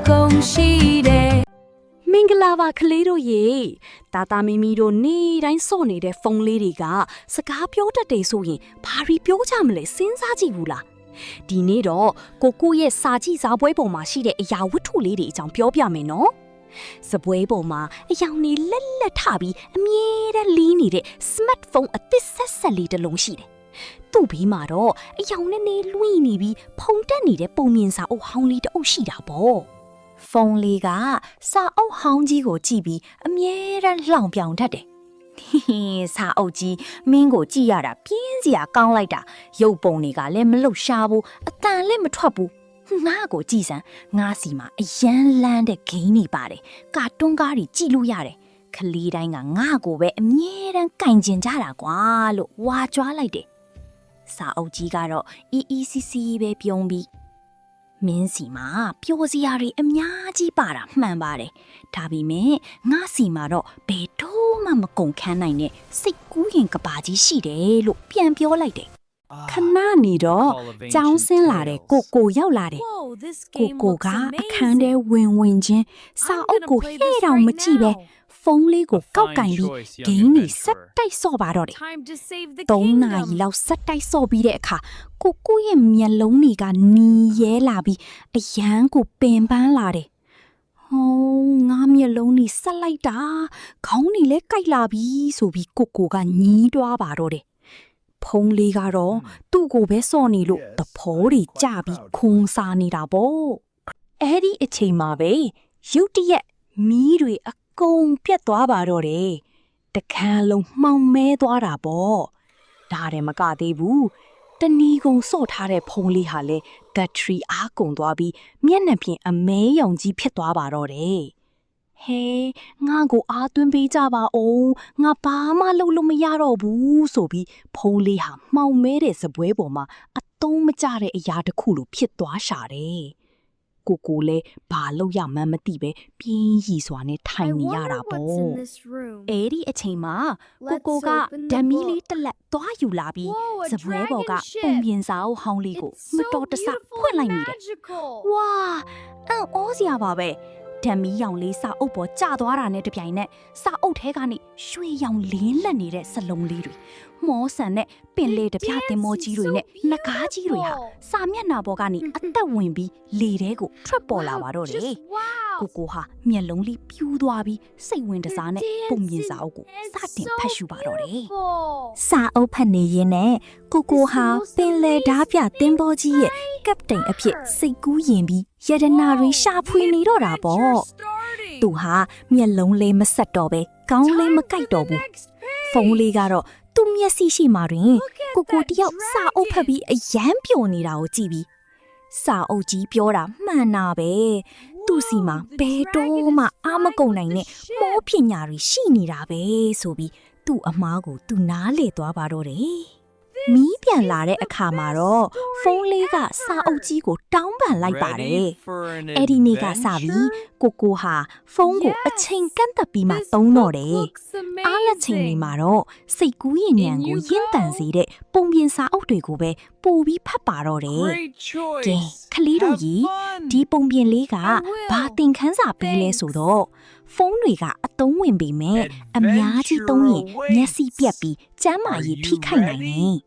ကုန်ရှိတယ် မင်္ဂလာပါကလေးတို့ရေတာတာမီမီတို့နေ့တိုင်းစော့နေတဲ့ဖုန်းလေးတွေကစကားပြောတတ်တယ်ဆိုရင်ဘာတွေပြောကြမလဲစဉ်းစားကြည့်ဘူးလားဒီနေ့တော့ကိုရဲ့စာကြည့်စာပွဲပေါ်မှာရှိတဲ့အရာဝတ္ထုလေးတွေအကြောင်းပြောပြမယ်နော်စပွဲပေါ်မှာအယောင်နေလက်ထပြီးအမြဲတမ်းလီးနေတဲ့ smartphone အသစ်ဆက်လေးတစ်လုံးရှိတယ်သူ့ဘေးမှာတော့အယောင်နဲ့လွှင့်နေပြီးဖုန်တက်နေတဲ့ပုံမြင်စာအုပ်ဟောင်းလေးတစ်အုပ်ရှိတာပေါ့ဖုန်းလေးကစာအုပ်ဟောင်းကြီးကိုကြည့်ပြီးအမြဲတမ်းလှောင်ပြောင်တတ်တယ်စာအုပ်ကြီးမင်းကိုကြည့်ရတာပြင်းစရာကောင်းလိုက်တာရုပ်ပုံတွေကလည်းမလှုပ်ရှားဘူးအတန်လည်းမထွက်ဘူးငါ့ကိုကြည့်စမ်းငါစီမှာအရန်လန်းတဲ့ဂိမ်းတွေပါတယ်ကာတွန်းကားတွေကြည့်လို့ရတယ်ကလေးတိုင်းကငါ့ကိုပဲအမြဲတမ်းကင်ကျင်ကြတာကွာလို့ဝါကြွားလိုက်တယ်စာအုပ်ကြီးကတော့EECC ပဲပြုံးပြီးမင်းစီမှာပျော်စရာတွေအများကြီးပါတာမှန်ပါတယ်ဒါပေမဲ့ငါစီမှာတော့ဘယ်တော့မှမကုန်ခန်းနိုင်တဲ့စိတ်ကူးရင်ကပါကြီးရှိတယ်လို့ပြန်ပြောလိုက်တယ်ခဏနေတော့ကြောင်းဆင်းလာတဲ့ကိုရောက်လာတယ်ကိုကအခန်းထဲဝင်ချင်းစာအုပ်ကိုဟဲ့တောင်မကြည့်ပဲဖုန်းလေးကိုကောက်ကင်ပြီးဂိမ်းကြီးဆက်တိုက်ဆော့ပါတော့တယ်3 နာရီလောက်ဆက်တိုက်ဆော့ပြီးတဲ့အခါကိုရဲ့မျက်လုံးတွေကနီးရဲလာပြီးအရန်ကိုပင်ပန်းလာတယ်ဟောငါမျက်လုံးကြီးဆက်လိုက်တာခေါင်းကြီးလည်းကိုက်လာပြီဆိုပြီးကိုကညီးတွားပါတော့တယ်ဖုန်းလေးကတော့သူ့ကိုပဲစော့နေလို့သဘောတွေကျပြီးခွန်စားနေတာပေါ့အဲ့ဒီအချိန်မှာပဲရုတ်တရက်မီးတွေအကုန်ပြတ်သွားပါတော့တယ်တခါလုံးမှောင်မဲသွားတာပေါ့ဒါလည်းမကသေးဘူးတဏီကုံစော့ထားတဲ့ဖုန်းလေးဟာလေဘက်ထရီအားကုန်သွားပြီးမျက်နှာပြင်အမဲရောင်ကြီးဖြစ်သွားပါတော့တယ်ဟဲငါကိုအားသွင်းပေးကြပါဦးငါဘာမှလုပ်လို့မရတော့ဘူးဆိုပြီးဖုန်းလေးဟာမှောင်မဲတဲ့စပွဲပေါ်မှာအသုံးမကျတဲ့အရာတစ်ခုလိုဖြစ်သွားရှာတယ်ကိုလည်းဘာလို့ရမှန်းမသိပဲပြင်းရီစွာနဲ့ထိုင်နေရတာပေါ့အဲ့ဒီအချိန်မှာကိုကဓမီလေးတစ်လက်သွားယူလာပြီးစပွဲပေါ်ကပုံပြင်စာအုပ်ဟောင်းလေးကိုမတော်တဆဖွင့်လိုက်မိတယ်ဝါအံ့ဩစရာပါပဲဓမီရောင်လေးစာအုပ်ပေါ်ကျသွားတာနဲ့တပြိုင်နက်စာအုပ်ထဲကနေရွှေရောင်လင်းလက်နေတဲ့စလုံးလေးတွေမောဆန်နဲ့ပင်လေတပြတင်မောကြီးတွေနဲ့နှကားကြီးတွေဟာစာမျက်နှာပေါ်ကနေအသက်ဝင်ပြီးလေထဲကိုထွက်ပေါ်လာပါတော့တယ်ကိုဟာမျက်လုံးလေးပြူးသွားပြီးစိတ်ဝင်တစားနဲ့ပုံမြင်စာအုပ်ကိုစတင်ဖတ်ရှုပါတော့တယ်စာအုပ်ဖတ်နေရင်းနဲ့ကိုဟာပင်လေဓားပြတင်မောကြီးရဲ့ကပ်တိန်အဖြစ်စိတ်ကူးရင်ပြီးရတနာတွေရှာဖွေနေတော့တာပေါ့သူဟာမျက်လုံးလေးမဆက်တော့ပဲခေါင်းလေးမကိုက်တော့ဘူးဖုန်းလေးကတော့သူ့မျက်စိရှိမှတွင်ကိုတယောက်စာအုပ်ဖတ်ပြီးအယမ်းပျော်နေတာကိုကြည့်ပြီးစာအုပ်ကြီးပြောတာမှန်တာပဲသူ့စီမှာဘယ်တော့မှအားမကုန်နိုင်နဲ့မောပညာတွေရှိနေတာပဲဆိုပြီးသူ့အမားကိုသူနားလေသွားပါတော့တယ်မီးပြန်လာတဲ့အခါမှာတော့ဖုန်းလေးကစာအုပ်ကြီးကိုတောင်းပန်လိုက်ပါတယ်အဲ့ဒီနေ့ကစပြီးကိုဟာဖုန်းကိုအချိန်ကန့်သက်ပြီးမှသုံးတော့တယ်အားလက်ချိန်တွေမှာတော့စိတ်ကူးရင်ဉဏ်ကိုရင့်တန်စေတဲ့ပုံပြင်စာအုပ်တွေကိုပဲပို့ပြီးဖတ်ပါတော့တယ်ကဲကလေးတို့ကြီးဒီပုံပြင်လေးကဘာသင်ခန်းစာပေးလဲဆိုတော့ဖုန်းတွေကအသုံးဝင်ပေမဲ့အများကြီးသုံးရင်မျက်စိပြက်ပြီးကျန်းမာရေးထိခိုက်နိုင်တယ်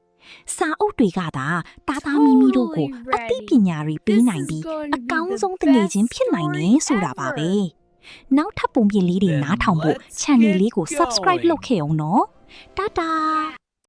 စာအုပ်တွေကတာတာမီမီတို့ကိုအသိပညာတွေပေးနိုင်ပြီးအကောင်းဆုံးတငယ်ချင်းဖြစ်နိုင်တယ်ဆိုတာပါပဲနောက်ထပ်ပုံပြင်လေးတွေနားထောင်ဖို့ channel လေးကို subscribe လုပ်ခဲ့အောင်နော်တာ